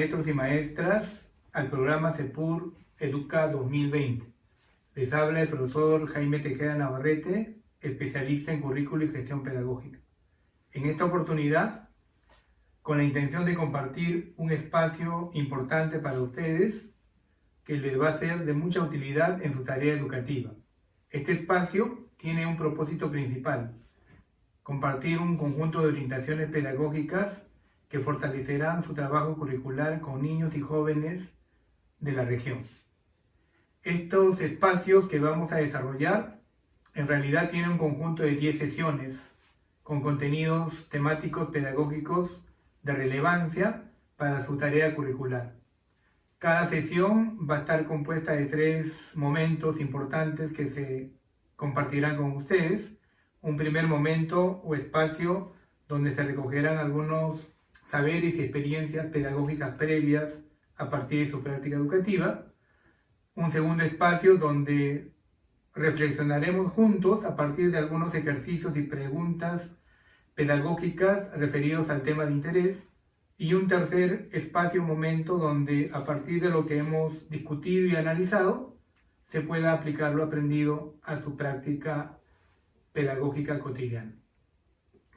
maestros y maestras al programa CEPUR Educa 2020. Les habla el profesor Jaime Tejeda Navarrete, especialista en currículo y gestión pedagógica. En esta oportunidad, con la intención de compartir un espacio importante para ustedes que les va a ser de mucha utilidad en su tarea educativa. Este espacio tiene un propósito principal: compartir un conjunto de orientaciones pedagógicas que fortalecerán su trabajo curricular con niños y jóvenes de la región. Estos espacios que vamos a desarrollar en realidad tienen un conjunto de 10 sesiones con contenidos temáticos pedagógicos de relevancia para su tarea curricular. Cada sesión va a estar compuesta de 3 momentos importantes que se compartirán con ustedes. Un primer momento o espacio donde se recogerán algunos saberes y experiencias pedagógicas previas a partir de su práctica educativa. Un segundo espacio donde reflexionaremos juntos a partir de algunos ejercicios y preguntas pedagógicas referidos al tema de interés. Y un tercer espacio o momento donde a partir de lo que hemos discutido y analizado se pueda aplicar lo aprendido a su práctica pedagógica cotidiana.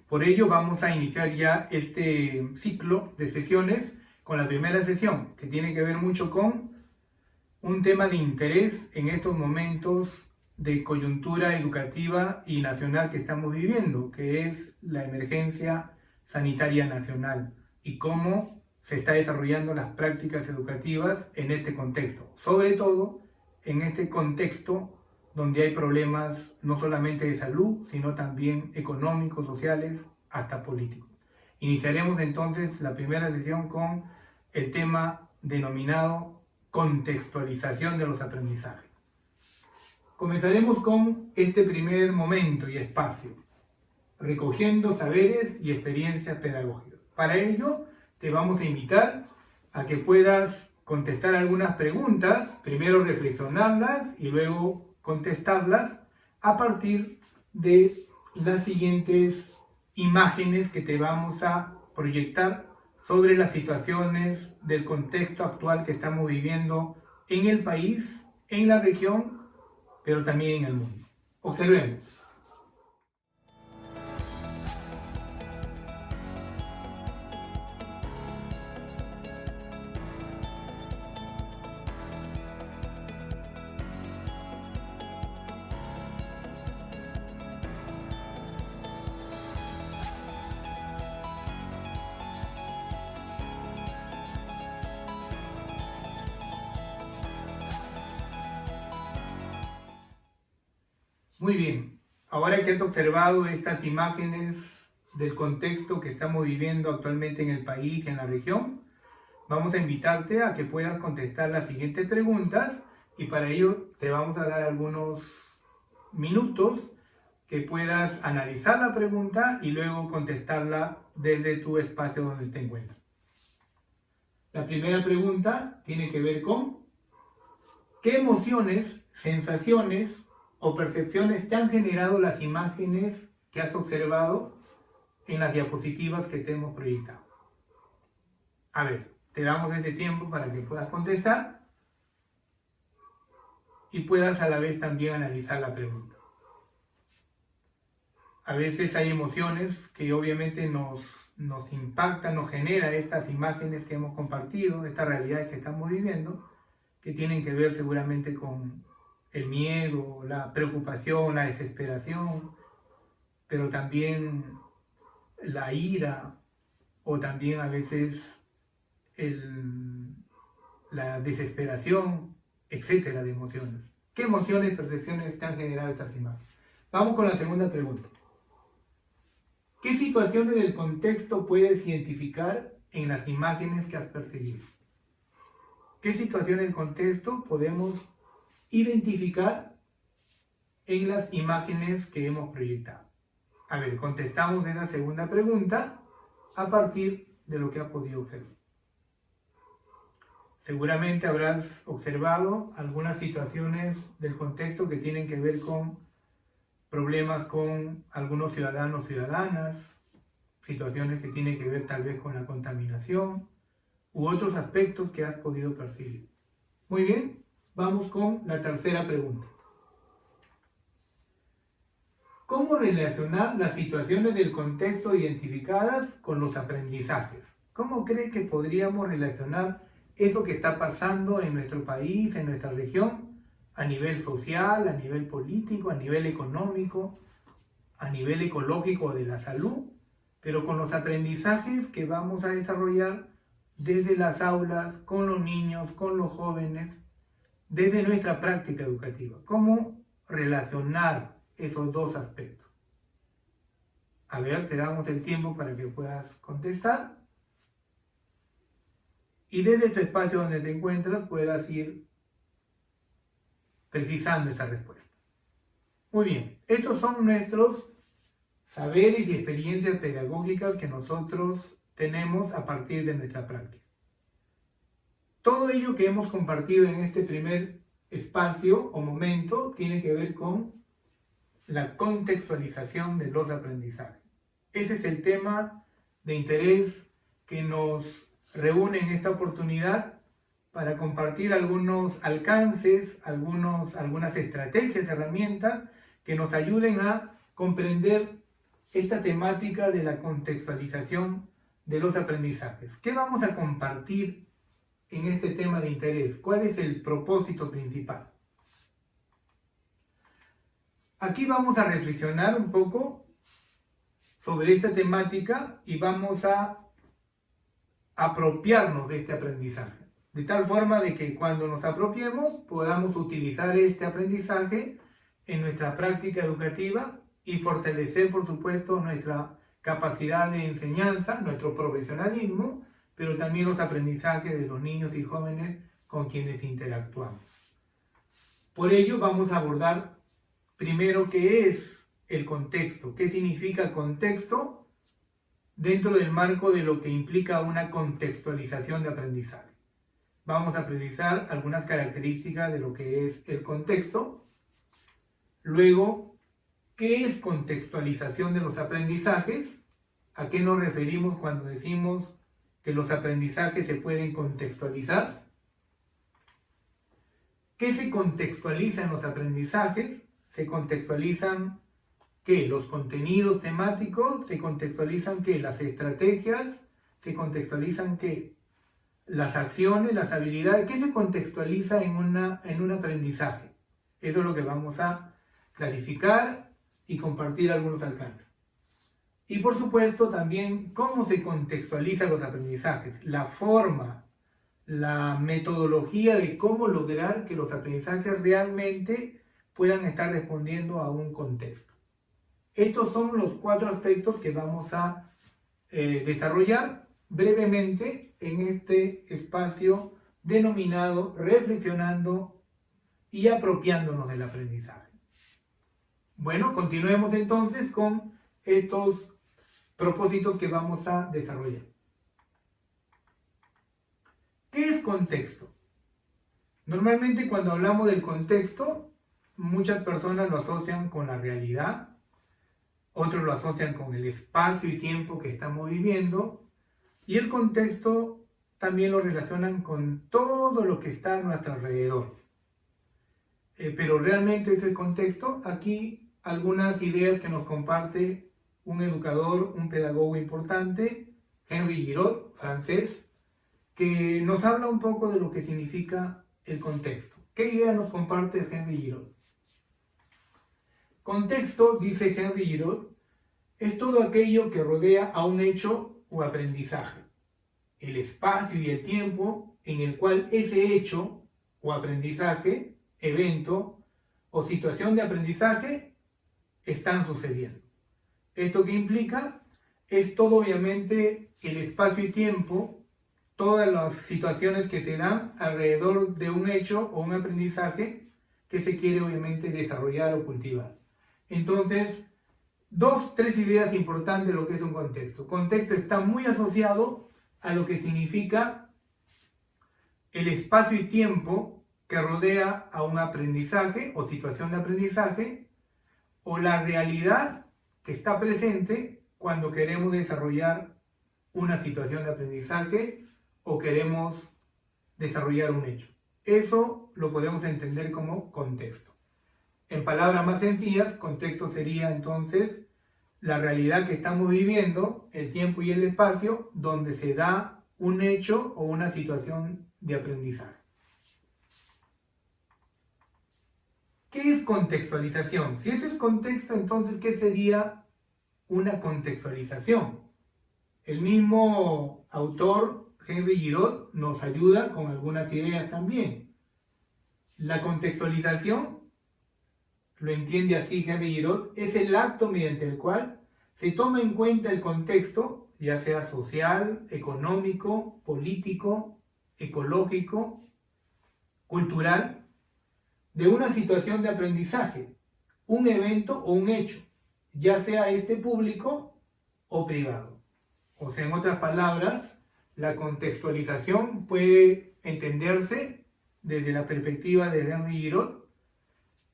Por ello vamos a iniciar ya este ciclo de sesiones con la primera sesión, que tiene que ver mucho con un tema de interés en estos momentos de coyuntura educativa y nacional que estamos viviendo, que es la emergencia sanitaria nacional y cómo se está desarrollando las prácticas educativas en este contexto, sobre todo en este contexto donde hay problemas no solamente de salud, sino también económicos, sociales, hasta políticos. Iniciaremos entonces la primera sesión con el tema denominado contextualización de los aprendizajes. Comenzaremos con este primer momento y espacio, recogiendo saberes y experiencias pedagógicas. Para ello, te vamos a invitar a que puedas contestar algunas preguntas, primero reflexionarlas y luego contestarlas a partir de las siguientes imágenes que te vamos a proyectar sobre las situaciones del contexto actual que estamos viviendo en el país, en la región, pero también en el mundo. Observemos. Muy bien, ahora que has observado estas imágenes del contexto que estamos viviendo actualmente en el país y en la región, vamos a invitarte a que puedas contestar las siguientes preguntas y para ello te vamos a dar algunos minutos que puedas analizar la pregunta y luego contestarla desde tu espacio donde te encuentras. La primera pregunta tiene que ver con ¿qué emociones, sensaciones o percepciones te han generado las imágenes que has observado en las diapositivas que te hemos proyectado? A ver, te damos ese tiempo para que puedas contestar y puedas a la vez también analizar la pregunta. A veces hay emociones que obviamente nos impactan, nos genera estas imágenes que hemos compartido, estas realidades que estamos viviendo, que tienen que ver seguramente con el miedo, la preocupación, la desesperación, pero también la ira o también a veces la desesperación, etcétera, de emociones. ¿Qué emociones y percepciones te han generado estas imágenes? Vamos con la segunda pregunta. ¿Qué situaciones del contexto puedes identificar en las imágenes que has percibido? ¿Qué situaciones del contexto podemos identificar en las imágenes que hemos proyectado? A ver, contestamos esa segunda pregunta a partir de lo que has podido observar. Seguramente habrás observado algunas situaciones del contexto que tienen que ver con problemas con algunos ciudadanos, ciudadanas, situaciones que tienen que ver tal vez con la contaminación u otros aspectos que has podido percibir. Muy bien, vamos con la tercera pregunta. ¿Cómo relacionar las situaciones del contexto identificadas con los aprendizajes? ¿Cómo cree que podríamos relacionar eso que está pasando en nuestro país, en nuestra región, a nivel social, a nivel político, a nivel económico, a nivel ecológico de la salud, pero con los aprendizajes que vamos a desarrollar desde las aulas, con los niños, con los jóvenes, desde nuestra práctica educativa? ¿Cómo relacionar esos dos aspectos? A ver, te damos el tiempo para que puedas contestar y desde tu espacio donde te encuentras puedas ir precisando esa respuesta. Muy bien, estos son nuestros saberes y experiencias pedagógicas que nosotros tenemos a partir de nuestra práctica. Todo ello que hemos compartido en este primer espacio o momento tiene que ver con la contextualización de los aprendizajes. Ese es el tema de interés que nos reúne en esta oportunidad para compartir algunos alcances, algunas estrategias, herramientas que nos ayuden a comprender esta temática de la contextualización de los aprendizajes. ¿Qué vamos a compartir en este tema de interés? ¿Cuál es el propósito principal? Aquí vamos a reflexionar un poco sobre esta temática y vamos a apropiarnos de este aprendizaje, de tal forma de que cuando nos apropiemos podamos utilizar este aprendizaje en nuestra práctica educativa y fortalecer, por supuesto, nuestra capacidad de enseñanza, nuestro profesionalismo, pero también los aprendizajes de los niños y jóvenes con quienes interactuamos. Por ello vamos a abordar primero qué es el contexto, qué significa contexto dentro del marco de lo que implica una contextualización de aprendizaje. Vamos a precisar algunas características de lo que es el contexto. Luego, ¿qué es contextualización de los aprendizajes? ¿A qué nos referimos cuando decimos que los aprendizajes se pueden contextualizar? ¿Qué se contextualiza en los aprendizajes? Se contextualizan ¿qué? Los contenidos temáticos, se contextualizan ¿qué? Las estrategias, se contextualizan ¿qué? Las acciones, las habilidades. ¿Qué se contextualiza en un aprendizaje? Eso es lo que vamos a clarificar y compartir algunos alcances. Y por supuesto también cómo se contextualizan los aprendizajes, la forma, la metodología de cómo lograr que los aprendizajes realmente puedan estar respondiendo a un contexto. Estos son los 4 aspectos que vamos a desarrollar brevemente en este espacio denominado Reflexionando y apropiándonos del aprendizaje. Bueno, continuemos entonces con estos propósitos que vamos a desarrollar. ¿Qué es contexto? Normalmente cuando hablamos del contexto, muchas personas lo asocian con la realidad, otros lo asocian con el espacio y tiempo que estamos viviendo, y el contexto también lo relacionan con todo lo que está a nuestro alrededor. Pero realmente ese contexto, aquí algunas ideas que nos comparte un educador, un pedagogo importante, Henry Giraud, francés, que nos habla un poco de lo que significa el contexto. ¿Qué idea nos comparte Henry Giraud? Contexto, dice Henry Giraud, es todo aquello que rodea a un hecho o aprendizaje, el espacio y el tiempo en el cual ese hecho o aprendizaje, evento o situación de aprendizaje están sucediendo. ¿Esto qué implica? Es todo obviamente el espacio y tiempo, todas las situaciones que se dan alrededor de un hecho o un aprendizaje que se quiere obviamente desarrollar o cultivar. Entonces, 3 ideas importantes de lo que es un contexto. Contexto está muy asociado a lo que significa el espacio y tiempo que rodea a un aprendizaje o situación de aprendizaje, o la realidad que está presente cuando queremos desarrollar una situación de aprendizaje o queremos desarrollar un hecho. Eso lo podemos entender como contexto. En palabras más sencillas, contexto sería entonces la realidad que estamos viviendo, el tiempo y el espacio donde se da un hecho o una situación de aprendizaje. ¿Qué es contextualización? Si ese es contexto, entonces, ¿qué sería una contextualización? El mismo autor, Henry Giraud, nos ayuda con algunas ideas también. La contextualización, lo entiende así Henry Giraud, es el acto mediante el cual se toma en cuenta el contexto, ya sea social, económico, político, ecológico, cultural, de una situación de aprendizaje, un evento o un hecho, ya sea este público o privado. O sea, en otras palabras, la contextualización puede entenderse desde la perspectiva de Henry Giraud,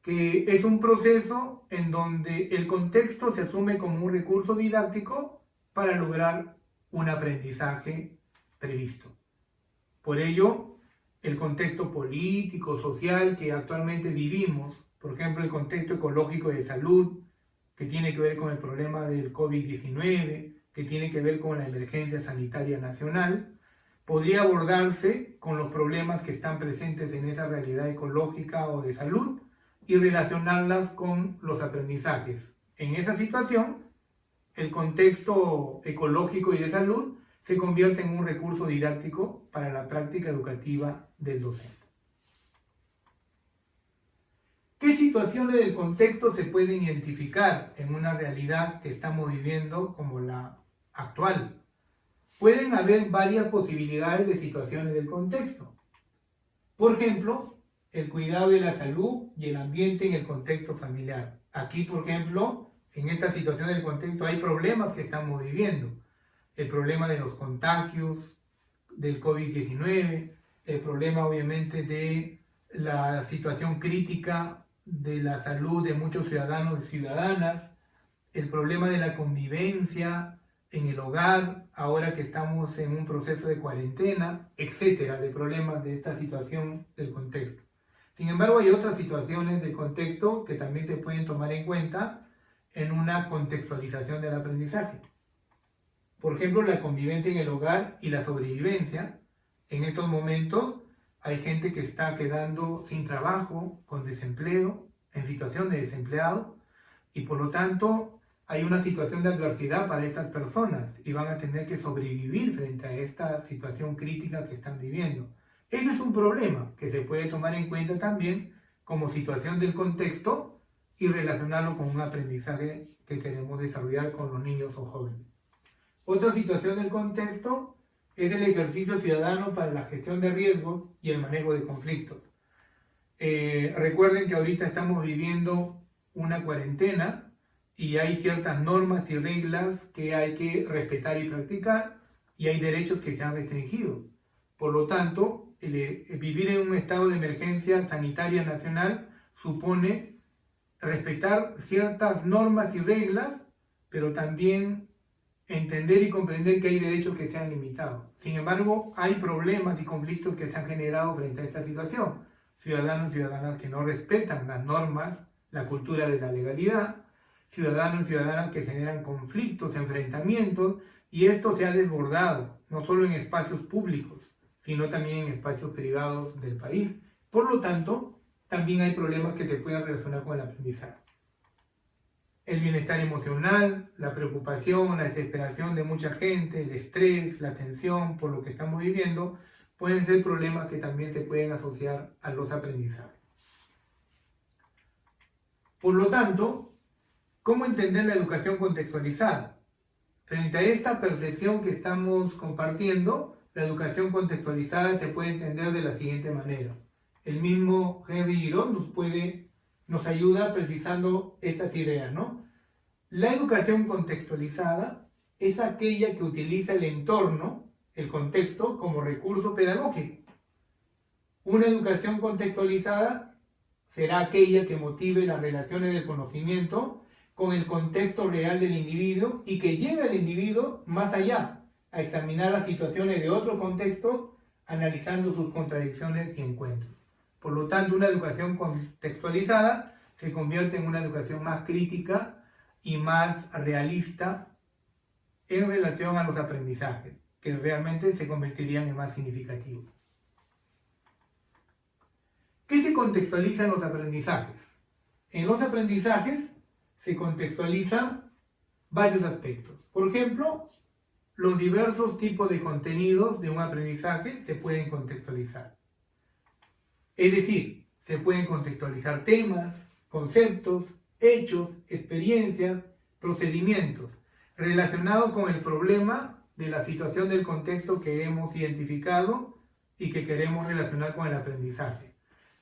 que es un proceso en donde el contexto se asume como un recurso didáctico para lograr un aprendizaje previsto. Por ello, el contexto político, social que actualmente vivimos, por ejemplo, el contexto ecológico de salud, que tiene que ver con el problema del COVID-19, que tiene que ver con la emergencia sanitaria nacional, podría abordarse con los problemas que están presentes en esa realidad ecológica o de salud y relacionarlas con los aprendizajes. En esa situación, el contexto ecológico y de salud se convierte en un recurso didáctico para la práctica educativa del docente. ¿Qué situaciones del contexto se pueden identificar en una realidad que estamos viviendo como la actual? Pueden haber varias posibilidades de situaciones del contexto. Por ejemplo, el cuidado de la salud y el ambiente en el contexto familiar. Aquí, por ejemplo, en esta situación del contexto hay problemas que estamos viviendo. El problema de los contagios, del COVID-19, el problema obviamente de la situación crítica de la salud de muchos ciudadanos y ciudadanas, el problema de la convivencia en el hogar, ahora que estamos en un proceso de cuarentena, etcétera, de problemas de esta situación del contexto. Sin embargo, hay otras situaciones del contexto que también se pueden tomar en cuenta en una contextualización del aprendizaje. Por ejemplo, la convivencia en el hogar y la sobrevivencia. En estos momentos hay gente que está quedando sin trabajo, con desempleo, en situación de desempleado, y por lo tanto hay una situación de adversidad para estas personas y van a tener que sobrevivir frente a esta situación crítica que están viviendo. Ese es un problema que se puede tomar en cuenta también como situación del contexto y relacionarlo con un aprendizaje que queremos desarrollar con los niños o jóvenes. Otra situación del contexto es el ejercicio ciudadano para la gestión de riesgos y el manejo de conflictos. Recuerden que ahorita estamos viviendo una cuarentena y hay ciertas normas y reglas que hay que respetar y practicar y hay derechos que se han restringido. Por lo tanto, vivir en un estado de emergencia sanitaria nacional supone respetar ciertas normas y reglas, pero también entender y comprender que hay derechos que se han limitado. Sin embargo, hay problemas y conflictos que se han generado frente a esta situación. Ciudadanos y ciudadanas que no respetan las normas, la cultura de la legalidad, ciudadanos y ciudadanas que generan conflictos, enfrentamientos, y esto se ha desbordado, no solo en espacios públicos, sino también en espacios privados del país. Por lo tanto, también hay problemas que se pueden relacionar con el aprendizaje. El bienestar emocional, la preocupación, la desesperación de mucha gente, el estrés, la tensión por lo que estamos viviendo, pueden ser problemas que también se pueden asociar a los aprendizajes. Por lo tanto, ¿cómo entender la educación contextualizada? Frente a esta percepción que estamos compartiendo, la educación contextualizada se puede entender de la siguiente manera. El mismo Henry Giraud nos ayuda precisando estas ideas, ¿no? La educación contextualizada es aquella que utiliza el entorno, el contexto, como recurso pedagógico. Una educación contextualizada será aquella que motive las relaciones del conocimiento con el contexto real del individuo y que lleve al individuo más allá a examinar las situaciones de otros contextos, analizando sus contradicciones y encuentros. Por lo tanto, una educación contextualizada se convierte en una educación más crítica y más realista en relación a los aprendizajes, que realmente se convertirían en más significativos. ¿Qué se contextualiza en los aprendizajes? En los aprendizajes se contextualizan varios aspectos. Por ejemplo, los diversos tipos de contenidos de un aprendizaje se pueden contextualizar. Es decir, se pueden contextualizar temas, conceptos, hechos, experiencias, procedimientos relacionados con el problema de la situación del contexto que hemos identificado y que queremos relacionar con el aprendizaje.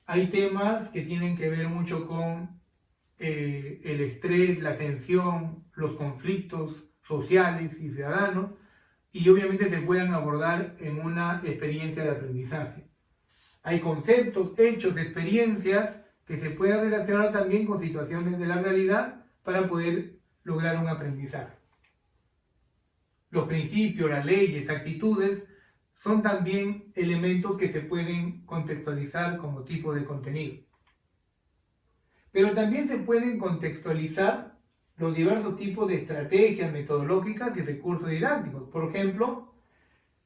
Hay temas que tienen que ver mucho con el estrés, la tensión, los conflictos sociales y ciudadanos, y obviamente se pueden abordar en una experiencia de aprendizaje. Hay conceptos, hechos, experiencias que se pueden relacionar también con situaciones de la realidad para poder lograr un aprendizaje. Los principios, las leyes, actitudes son también elementos que se pueden contextualizar como tipo de contenido. Pero también se pueden contextualizar los diversos tipos de estrategias metodológicas y recursos didácticos. Por ejemplo,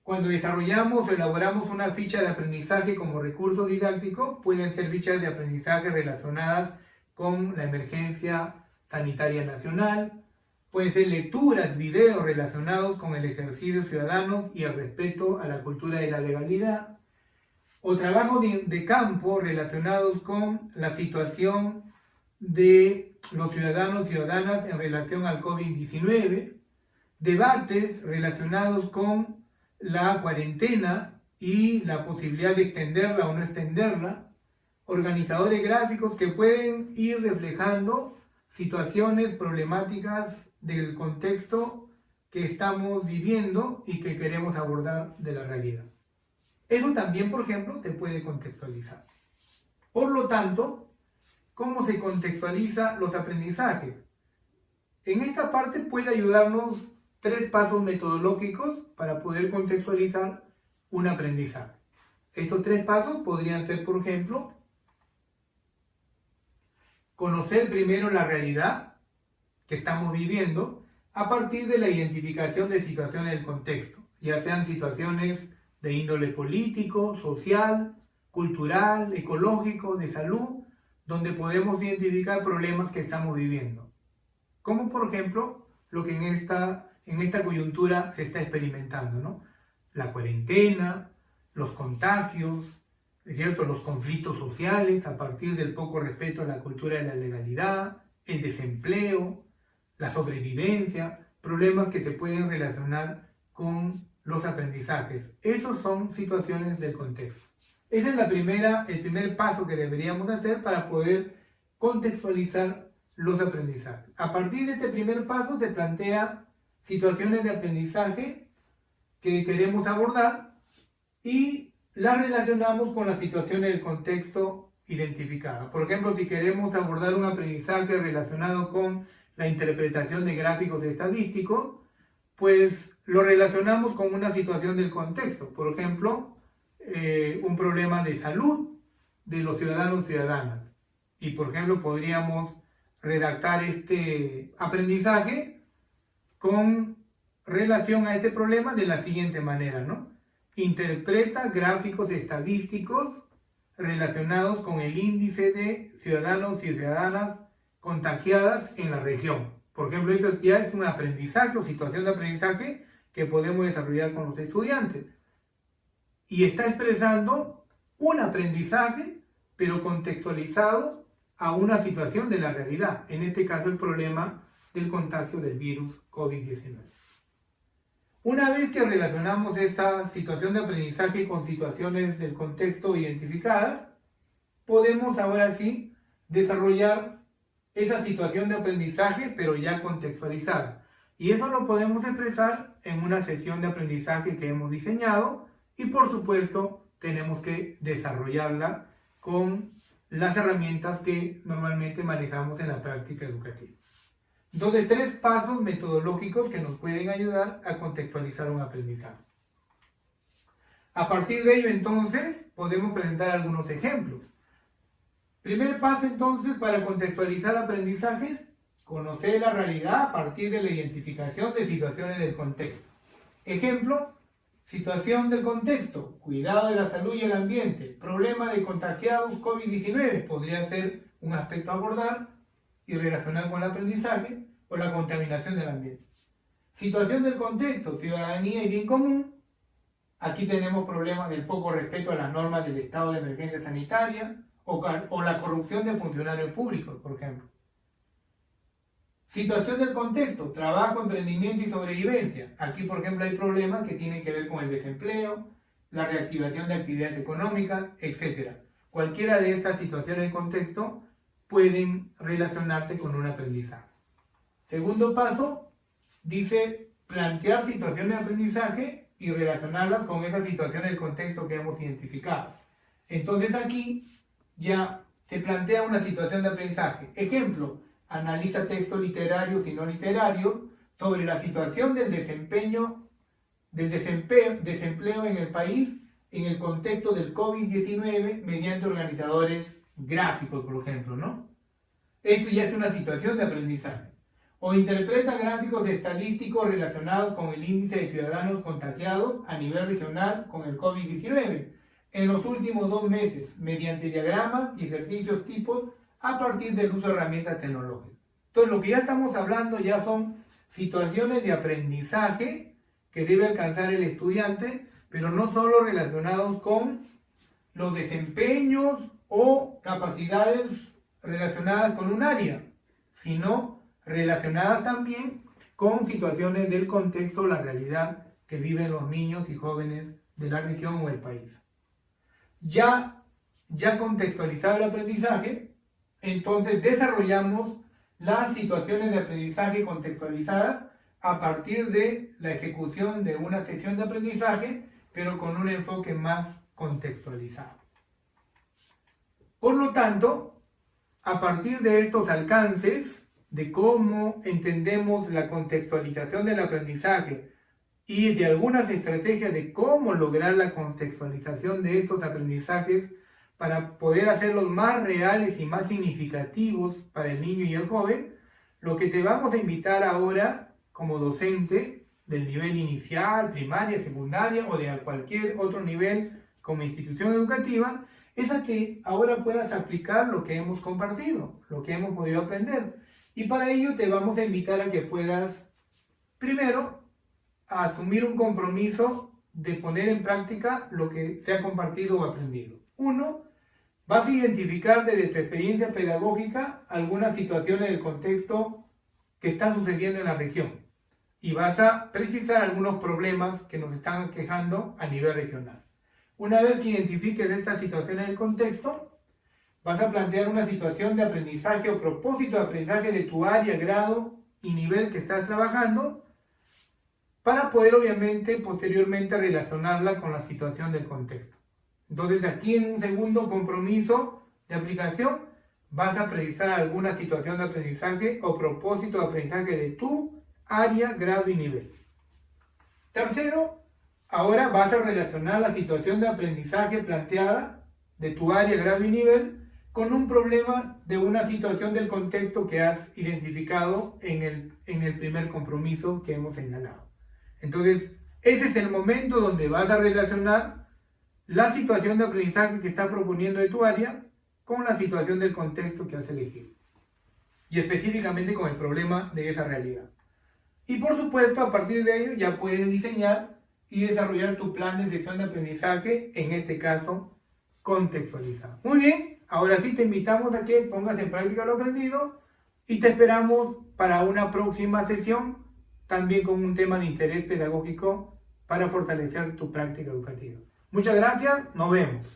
cuando desarrollamos o elaboramos una ficha de aprendizaje como recurso didáctico, pueden ser fichas de aprendizaje relacionadas con la emergencia sanitaria nacional, pueden ser lecturas, videos relacionados con el ejercicio ciudadano y el respeto a la cultura de la legalidad, o trabajos de campo relacionados con la situación de los ciudadanos y ciudadanas en relación al COVID-19, debates relacionados con la cuarentena y la posibilidad de extenderla o no extenderla, organizadores gráficos que pueden ir reflejando situaciones problemáticas del contexto que estamos viviendo y que queremos abordar de la realidad. Eso también, por ejemplo, se puede contextualizar. Por lo tanto, ¿cómo se contextualiza los aprendizajes? En esta parte puede ayudarnos 3 pasos metodológicos para poder contextualizar un aprendizaje. Estos 3 pasos podrían ser, por ejemplo, conocer primero la realidad que estamos viviendo a partir de la identificación de situaciones del contexto, ya sean situaciones de índole político, social, cultural, ecológico, de salud, donde podemos identificar problemas que estamos viviendo. Como por ejemplo, lo que en esta coyuntura se está experimentando, ¿no? La cuarentena, los contagios, ¿cierto? Los conflictos sociales a partir del poco respeto a la cultura de la legalidad, el desempleo, la sobrevivencia, problemas que se pueden relacionar con los aprendizajes. Esas son situaciones del contexto. Ese es el primer paso que deberíamos hacer para poder contextualizar los aprendizajes. A partir de este primer paso se plantea situaciones de aprendizaje que queremos abordar y las relacionamos con las situaciones del contexto identificadas. Por ejemplo, si queremos abordar un aprendizaje relacionado con la interpretación de gráficos estadísticos, pues lo relacionamos con una situación del contexto. Por ejemplo, un problema de salud de los ciudadanos y ciudadanas. Y por ejemplo, podríamos redactar este aprendizaje con relación a este problema de la siguiente manera, ¿no? Interpreta gráficos estadísticos relacionados con el índice de ciudadanos y ciudadanas contagiadas en la región. Por ejemplo, esto ya es un aprendizaje o situación de aprendizaje que podemos desarrollar con los estudiantes. Y está expresando un aprendizaje, pero contextualizado a una situación de la realidad. En este caso, el problema del contagio del virus COVID-19. Una vez que relacionamos esta situación de aprendizaje con situaciones del contexto identificadas, podemos ahora sí desarrollar esa situación de aprendizaje, pero ya contextualizada. Y eso lo podemos expresar en una sesión de aprendizaje que hemos diseñado y, por supuesto, tenemos que desarrollarla con las herramientas que normalmente manejamos en la práctica educativa. Entonces, 3 pasos metodológicos que nos pueden ayudar a contextualizar un aprendizaje. A partir de ello, entonces, podemos presentar algunos ejemplos. Primer paso, entonces, para contextualizar aprendizajes, conocer la realidad a partir de la identificación de situaciones del contexto. Ejemplo, situación del contexto, cuidado de la salud y el ambiente, problema de contagiados COVID-19, podría ser un aspecto a abordar y relacionar con el aprendizaje o la contaminación del ambiente. Situación del contexto, ciudadanía y bien común, aquí tenemos problemas del poco respeto a las normas del estado de emergencia sanitaria o la corrupción de funcionarios públicos, por ejemplo. Situación del contexto, trabajo, emprendimiento y sobrevivencia. Aquí, por ejemplo, hay problemas que tienen que ver con el desempleo, la reactivación de actividades económicas, etc. Cualquiera de estas situaciones de contexto pueden relacionarse con un aprendizaje. Segundo paso, dice plantear situaciones de aprendizaje y relacionarlas con esas situaciones del contexto que hemos identificado. Entonces aquí ya se plantea una situación de aprendizaje. Ejemplo, analiza textos literarios y no literarios sobre la situación del desempleo en el país en el contexto del COVID-19 mediante organizadores gráficos, por ejemplo, ¿no? Esto ya es una situación de aprendizaje. O interpreta gráficos estadísticos relacionados con el índice de ciudadanos contagiados a nivel regional con el COVID-19 en los últimos 2 meses mediante diagramas y ejercicios tipos a partir del uso de herramientas tecnológicas. Entonces, lo que ya estamos hablando ya son situaciones de aprendizaje que debe alcanzar el estudiante, pero no solo relacionados con los desempeños o capacidades relacionadas con un área, sino relacionadas también con situaciones del contexto, la realidad que viven los niños y jóvenes de la región o el país. Ya contextualizado el aprendizaje, entonces desarrollamos las situaciones de aprendizaje contextualizadas a partir de la ejecución de una sesión de aprendizaje, pero con un enfoque más contextualizado. Por lo tanto, a partir de estos alcances, de cómo entendemos la contextualización del aprendizaje y de algunas estrategias de cómo lograr la contextualización de estos aprendizajes para poder hacerlos más reales y más significativos para el niño y el joven, lo que te vamos a invitar ahora como docente del nivel inicial, primaria, secundaria o de cualquier otro nivel como institución educativa, es a que ahora puedas aplicar lo que hemos compartido, lo que hemos podido aprender. Y para ello te vamos a invitar a que puedas, primero, asumir un compromiso de poner en práctica lo que se ha compartido o aprendido. 1. Vas a identificar desde tu experiencia pedagógica algunas situaciones del contexto que está sucediendo en la región y vas a precisar algunos problemas que nos están aquejando a nivel regional. Una vez que identifiques estas situaciones del contexto, vas a plantear una situación de aprendizaje o propósito de aprendizaje de tu área, grado y nivel que estás trabajando para poder obviamente posteriormente relacionarla con la situación del contexto. Entonces aquí en un segundo compromiso de aplicación vas a precisar alguna situación de aprendizaje o propósito de aprendizaje de tu área, grado y nivel. Tercero, ahora vas a relacionar la situación de aprendizaje planteada de tu área, grado y nivel con un problema de una situación del contexto que has identificado en el primer compromiso que hemos señalado. Entonces, ese es el momento donde vas a relacionar la situación de aprendizaje que estás proponiendo de tu área con la situación del contexto que has elegido. Y específicamente con el problema de esa realidad. Y por supuesto, a partir de ello ya puedes diseñar y desarrollar tu plan de sección de aprendizaje, en este caso, contextualizado. Muy bien, ahora sí te invitamos a que pongas en práctica lo aprendido y te esperamos para una próxima sesión, también con un tema de interés pedagógico para fortalecer tu práctica educativa. Muchas gracias, nos vemos.